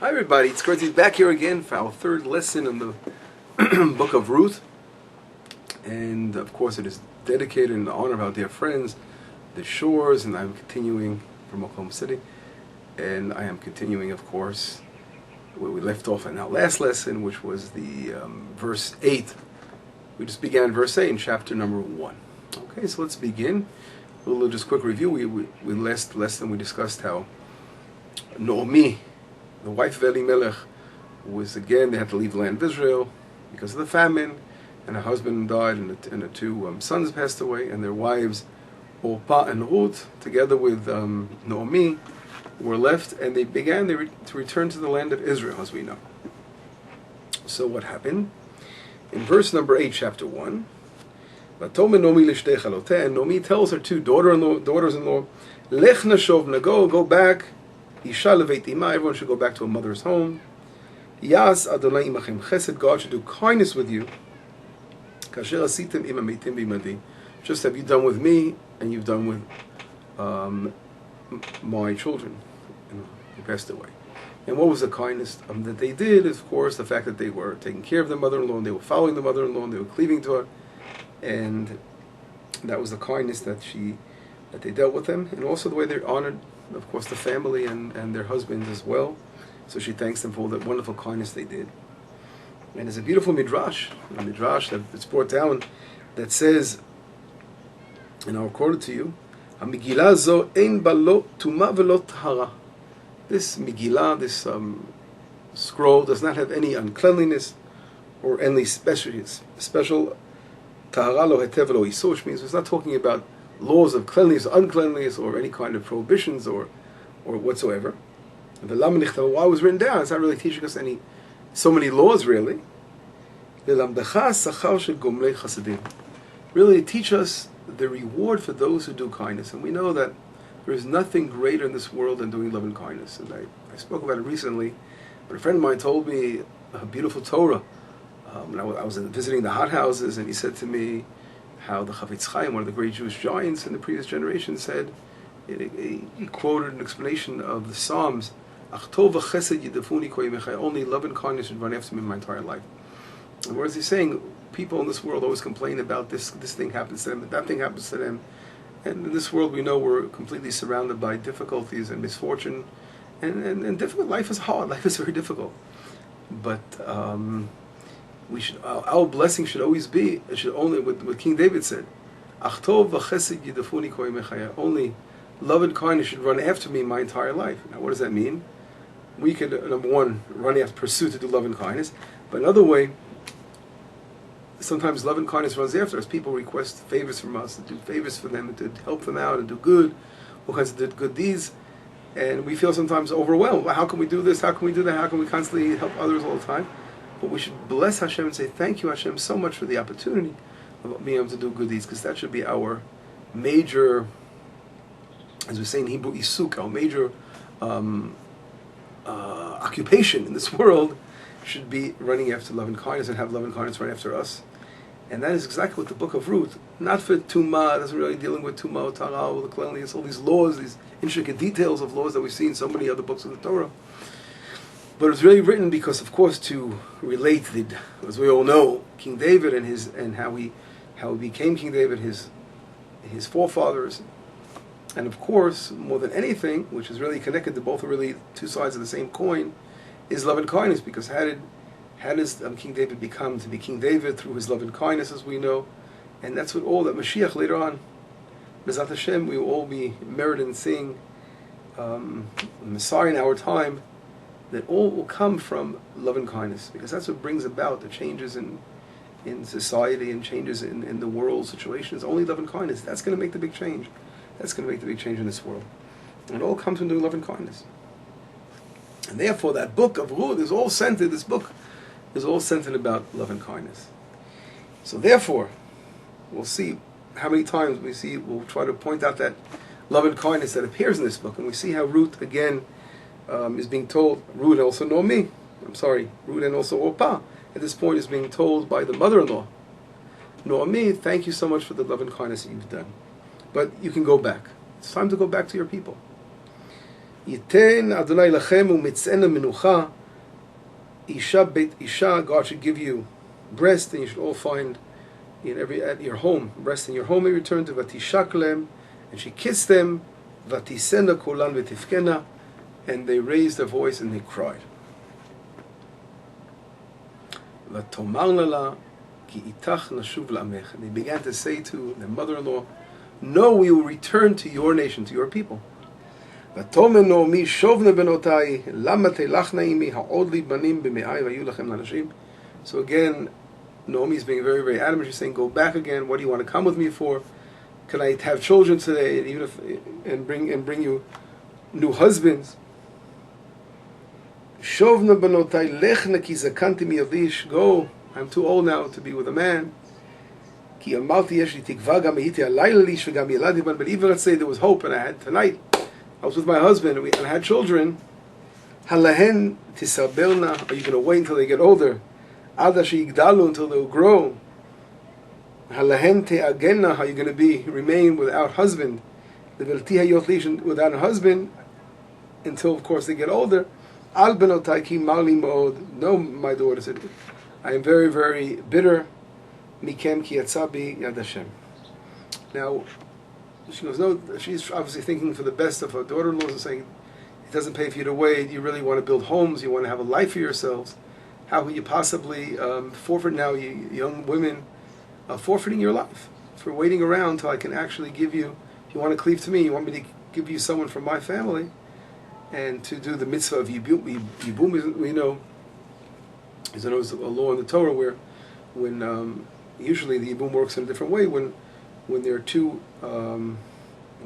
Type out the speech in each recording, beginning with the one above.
Hi everybody, it's great to be back here again for our third lesson in the book of Ruth. And of course it is dedicated in honor of our dear friends, the Shores, and I'm continuing from Oklahoma City. And I am continuing, of course, where we left off in our last lesson, which was the verse 8. We just began verse 8 in chapter number 1. Okay, so let's begin. A little just quick review. We last lesson we discussed how Naomi, the wife of Elimelech, was again, they had to leave the land of Israel because of the famine, and her husband died, and the two sons passed away, and their wives, Orpah and Ruth, together with Naomi, were left, and they began to return to the land of Israel, as we know. So what happened? In verse number 8, chapter 1, and Naomi tells her two daughters-in-law, Lech nashovna, go back. Isha leveit ima, everyone should go back to a mother's home. Yas Adonai imachem chesed, God should do kindness with you. Kasher asitem im hameitim b'imadi, just have you done with me, and you've done with my children who passed away. And what was the kindness that they did? Is, of course, the fact that they were taking care of the mother-in-law, and they were following the mother-in-law, and they were cleaving to her, and that was the kindness that they dealt with them, and also the way they honored, of course, the family and their husbands as well. So she thanks them for all that wonderful kindness they did. And there's a beautiful midrash, that's brought down, that says, and I'll quote it to you, "Hamigila zo ein balo tuma velo tahara." This Megillah, this scroll, does not have any uncleanliness or any special tahara lo hetev lo iso, which means it's not talking about laws of cleanliness or uncleanliness or any kind of prohibitions or whatsoever. Why it was written down? It's not really teaching us so many laws, really. Really teach us the reward for those who do kindness. And we know that there is nothing greater in this world than doing love and kindness. And I spoke about it recently, but a friend of mine told me a beautiful Torah. When I was visiting the hot houses, and he said to me how the Chafetz Chaim, one of the great Jewish giants in the previous generation, said, he quoted an explanation of the Psalms, only love and kindness should run after me my entire life. And whereas he's saying, people in this world always complain about this thing happens to them, that thing happens to them. And in this world we know we're completely surrounded by difficulties and misfortune. And difficult. Life is hard, life is very difficult. But our blessing should always be, only what King David said, only love and kindness should run after me my entire life. Now what does that mean? We could, number one, run after pursuit to do love and kindness, but another way, sometimes love and kindness runs after us. People request favors from us, to do favors for them, and to help them out, and do good, all kinds of good deeds, and we feel sometimes overwhelmed. How can we do this? How can we do that? How can we constantly help others all the time? But we should bless Hashem and say, thank you, Hashem, so much for the opportunity of being able to do good deeds, because that should be our major, as we say in Hebrew, isuk, our major occupation in this world should be running after love and kindness, and have love and kindness run after us. And that is exactly what the book of Ruth, not for Tumah, doesn't really dealing with Tumah, Tara, the cleanliness, all these laws, these intricate details of laws that we see in so many other books of the Torah. But it was really written because, of course, to relate, as we all know, King David and how he became King David, his forefathers, and of course, more than anything, which is really connected to both, are really two sides of the same coin, is love and kindness. Because how does King David become to be King David? Through his love and kindness, as we know, and that's what all that Mashiach later on, B'ezrat Hashem, we will all be merited in seeing Messiah in our time. That all will come from love and kindness, because that's what brings about the changes in society and changes in the world situations. Only love and kindness. That's going to make the big change. That's going to make the big change in this world. And it all comes from doing love and kindness. And therefore, that book of Ruth is all centered. This book is all centered about love and kindness. So therefore, we'll see how many times we'll try to point out that love and kindness that appears in this book, and we see how Ruth again is being told, Ruth and also Naomi, Ruth and also Orpah, at this point is being told by the mother-in-law, Naomi, thank you so much for the love and kindness that you've done, but you can go back. It's time to go back to your people. Yiten Adonai lachem u'mitzena menucha. Isha beit isha, God should give you rest, and you should all find at your home rest in your home. And return to vatishaklem, and she kissed them. Vatisena kolan v'tifkena, and they raised their voice and they cried. Vatomarna la ki itach nashuv la'amech, and they began to say to their mother-in-law, "No, we will return to your nation, to your people." ותאמר נעמי שובנה בנותיי למה תלכנה עמי העוד לי בנים במאי והיו לכם לנשים. So again, Naomi is being very, very adamant. She's saying, go back again. What do you want to come with me for? Can I have children today, and even if and bring you new husbands? Shovna benotai lechna ki zakanti miyadish. Go, I'm too old now to be with a man. Ki amalti yesh li tikva gam ehiti alayla lish v'gam yeladi ban. But even let's say there was hope, and I had tonight, I was with my husband, and I had children. Halahen tisabelna. Are you going to wait until they get older? Ada sheyigdalu, until they'll grow. Halahen te'agenna. Are you going to remain without husband? Without a husband until, of course, they get older. Al benotai ki mali mo'od. No, my daughter said, I am very, very bitter. Mikem ki yatzabi yad Hashem. Now, she goes, no, she's obviously thinking for the best of her daughter-in-law and saying, it doesn't pay for you to wait. You really want to build homes. You want to have a life for yourselves. How could you possibly forfeit now, you young women, forfeiting your life for waiting around till I can actually give you, if you want to cleave to me, you want me to give you someone from my family, and to do the mitzvah of Yibum. We know, there's a law in the Torah where when usually the Yibum works in a different way, when there are two, a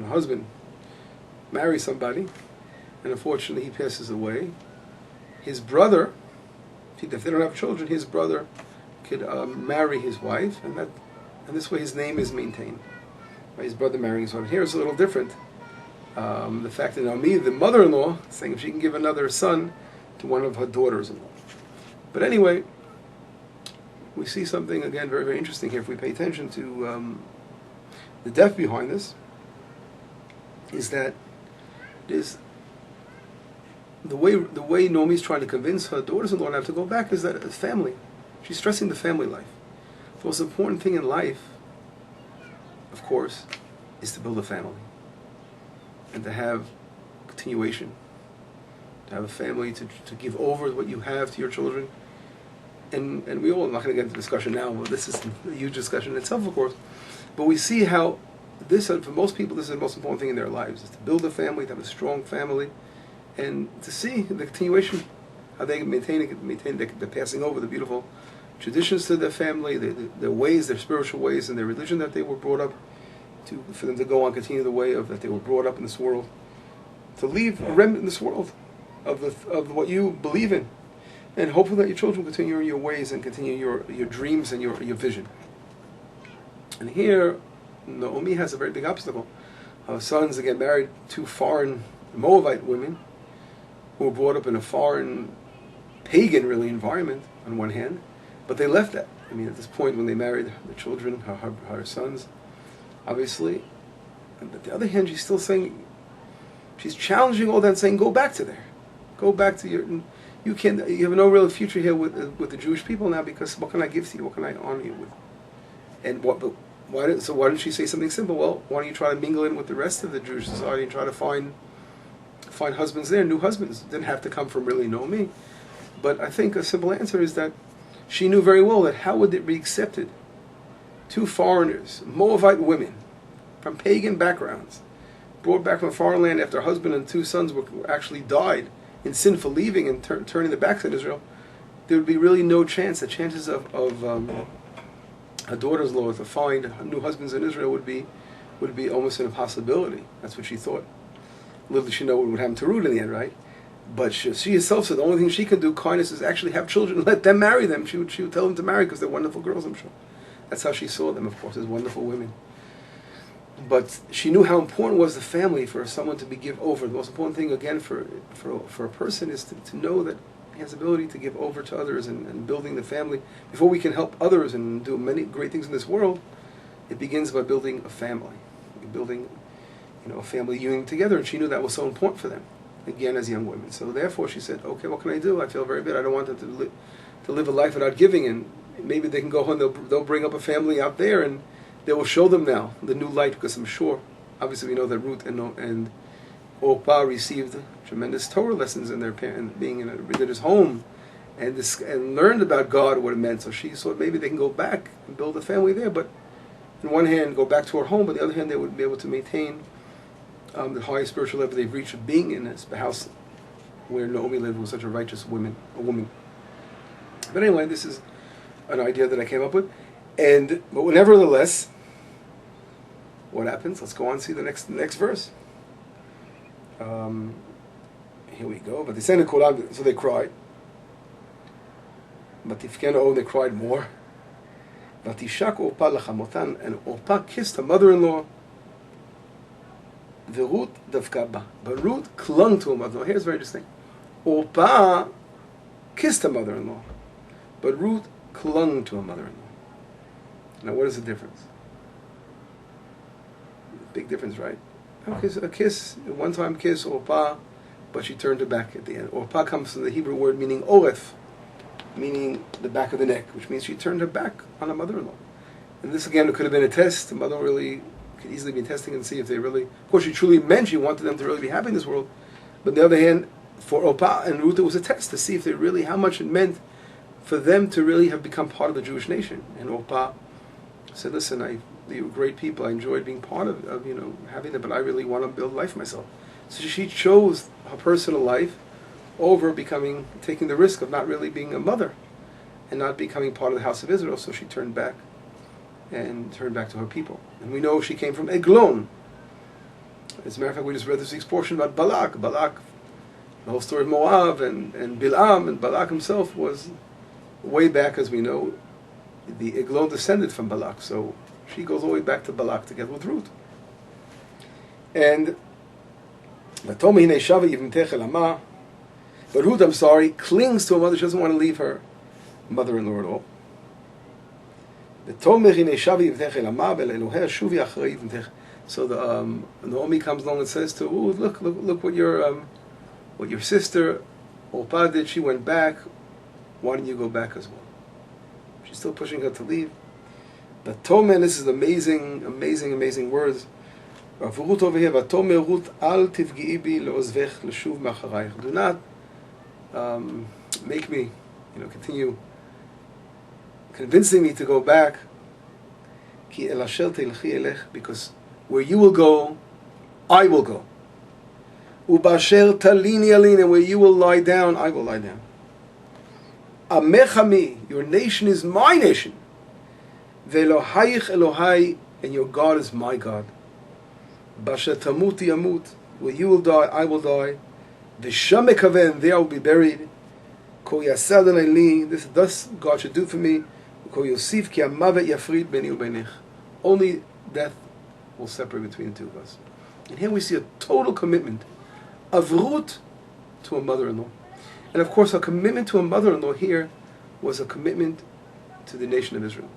husband marries somebody, and unfortunately he passes away, his brother, if they don't have children, his brother could marry his wife, and this way his name is maintained. By his brother marrying his wife. Here it's a little different. The fact that Naomi, the mother-in-law, saying if she can give another son to one of her daughters-in-law. But anyway, we see something again very, very interesting here. If we pay attention to the depth behind this, is that is the way Naomi's trying to convince her daughters-in-law not to go back is that it's family. She's stressing the family life. The most important thing in life, of course, is to build a family and to have continuation, to have a family, to give over what you have to your children. And we all, I'm not going to get into discussion now, but this is a huge discussion in itself, of course. But we see how this, for most people, this is the most important thing in their lives, is to build a family, to have a strong family, and to see the continuation, how they maintain the passing over the beautiful traditions to their family, their ways, their spiritual ways, and their religion that they were brought up to, for them to go on, continue the way of that they were brought up in this world, to leave a remnant in this world of what you believe in, and hopefully that your children continue your ways and continue your dreams and your vision. And here, Naomi has a very big obstacle. Her sons get married to foreign Moabite women who were brought up in a foreign, pagan, really, environment, on one hand, but they left that. I mean, at this point, when they married the children, her sons, obviously, and on the other hand, she's still saying, she's challenging all that and saying, go back to there. Go back to you have no real future here with the Jewish people now, because what can I give to you? What can I honor you with? And why didn't she say something simple? Well, why don't you try to mingle in with the rest of the Jewish society and try to find husbands there, new husbands. Didn't have to come from really Naomi. But I think a simple answer is that she knew very well that how would it be accepted? Two foreigners, Moabite women, from pagan backgrounds, brought back from a foreign land after a husband and two sons were actually died in sin for leaving and turning their backs on Israel. There would be really no chance. The chances of her daughters-in-law to find new husbands in Israel would be almost an impossibility. That's what she thought. Little did she know what would happen to Ruth in the end, right? But she herself said the only thing she can do, kindness, is actually have children, let them marry them. She would tell them to marry because they're wonderful girls, I'm sure. That's how she saw them, of course, as wonderful women. But she knew how important was the family for someone to be give over. The most important thing, again, for a person is to know that he has the ability to give over to others and building the family. Before we can help others and do many great things in this world, it begins by building a family, building a family union together, and she knew that was so important for them. again as young women. So therefore she said, okay, what can I do? I feel very bad. I don't want them to live a life without giving, and maybe they can go home, they'll bring up a family out there, and they will show them now the new light, because I'm sure, obviously we know that Ruth and Orpah received tremendous Torah lessons in their being in a religious home, and learned about God, what it meant. So she thought maybe they can go back and build a family there, but on one hand go back to her home, but on the other hand they would be able to maintain the highest spiritual level they've reached of being in this house where Naomi lived, was such a righteous woman. But anyway, this is an idea that I came up with, but nevertheless, what happens? Let's go on and see the next verse. Here we go. But they said, so they cried. But they cried more. But and Orpah kissed her mother-in-law. But Ruth clung to her mother-in-law. Here's very interesting. Orpah kissed her mother-in-law, but Ruth clung to her mother-in-law. Now, what is the difference? Big difference, right? A kiss, a one-time kiss, Orpah, but she turned her back at the end. Orpah comes from the Hebrew word meaning oref, meaning the back of the neck, which means she turned her back on her mother-in-law. And this, again, could have been a test. The mother really could easily be testing and see if they really... Of course, she truly meant she wanted them to really be happy in this world. But on the other hand, for Orpah and Ruth, it was a test to see if they really... how much it meant for them to really have become part of the Jewish nation. And Orpah said, listen, they were great people. I enjoyed being part of having them, but I really want to build life for myself. So she chose her personal life over taking the risk of not really being a mother and not becoming part of the house of Israel. So she turned back to her people. And we know she came from Eglon. As a matter of fact, we just read this week's portion about Balak. Balak, the whole story of Moab and Bilam, and Balak himself was way back, as we know, the Eglon descended from Balak. So she goes all the way back to Balak together with Ruth. And but Ruth, I'm sorry, clings to her mother. She doesn't want to leave her mother-in-law at all. So Naomi comes along and says to Ruth, look what your sister Orpah did. She went back. Why don't you go back as well? She's still pushing her to leave. But Tomer, this is amazing, amazing, amazing words. Ruth over here, Vatomer Ruth al tivgi'i bi le'ozvech leshuv ma'acharayich. Do not make me, continue convincing me to go back. Ki el asher telchi elech, because where you will go, I will go. Ubasher talini alin, and where you will lie down, I will lie down. Amechami, your nation is my nation. Ve'elohayich Elohai, and your God is my God. Basher tamuti amut, where you will die, I will die. V'sham ekaveh, and there I will be buried. Ko yasad li, this thus God should do for me. Ko yosif ki amavet yafrid beni ubenich. Only death will separate between the two of us. And here we see a total commitment of Ruth to a mother-in-law. And of course, a commitment to a mother-in-law here was a commitment to the nation of Israel.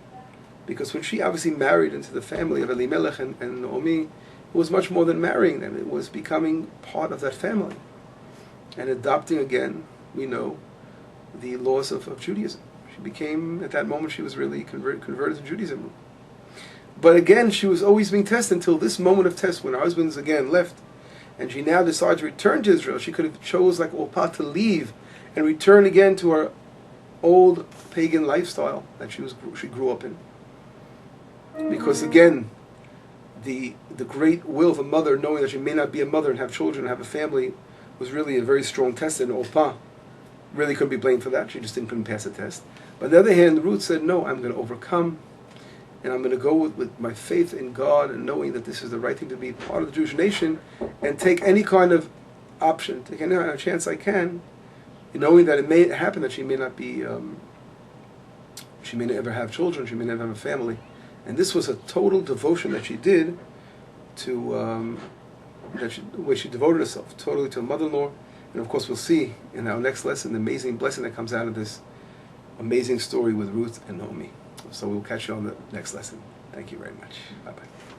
Because when she obviously married into the family of Elimelech and Naomi, it was much more than marrying them. It was becoming part of that family. And adopting, again, we know, the laws of Judaism. She became, at that moment, she was really converted to Judaism. But again, she was always being tested until this moment of test when her husband's again left. And she now decides to return to Israel. She could have chose, like Orpah, to leave and return again to her old pagan lifestyle that she grew up in. Because again, the great will of a mother, knowing that she may not be a mother and have children and have a family, was really a very strong test. And Orpah really couldn't be blamed for that. She just couldn't pass the test. But on the other hand, Ruth said, no, I'm going to overcome. And I'm going to go with my faith in God and knowing that this is the right thing to be part of the Jewish nation and take any kind of option, take any kind of chance I can, knowing that it may happen that she may not be, she may never have children, she may never have a family. And this was a total devotion that she did to, where she devoted herself totally to her mother-in-law. And of course we'll see in our next lesson the amazing blessing that comes out of this amazing story with Ruth and Naomi. So we'll catch you on the next lesson. Thank you very much. Bye-bye.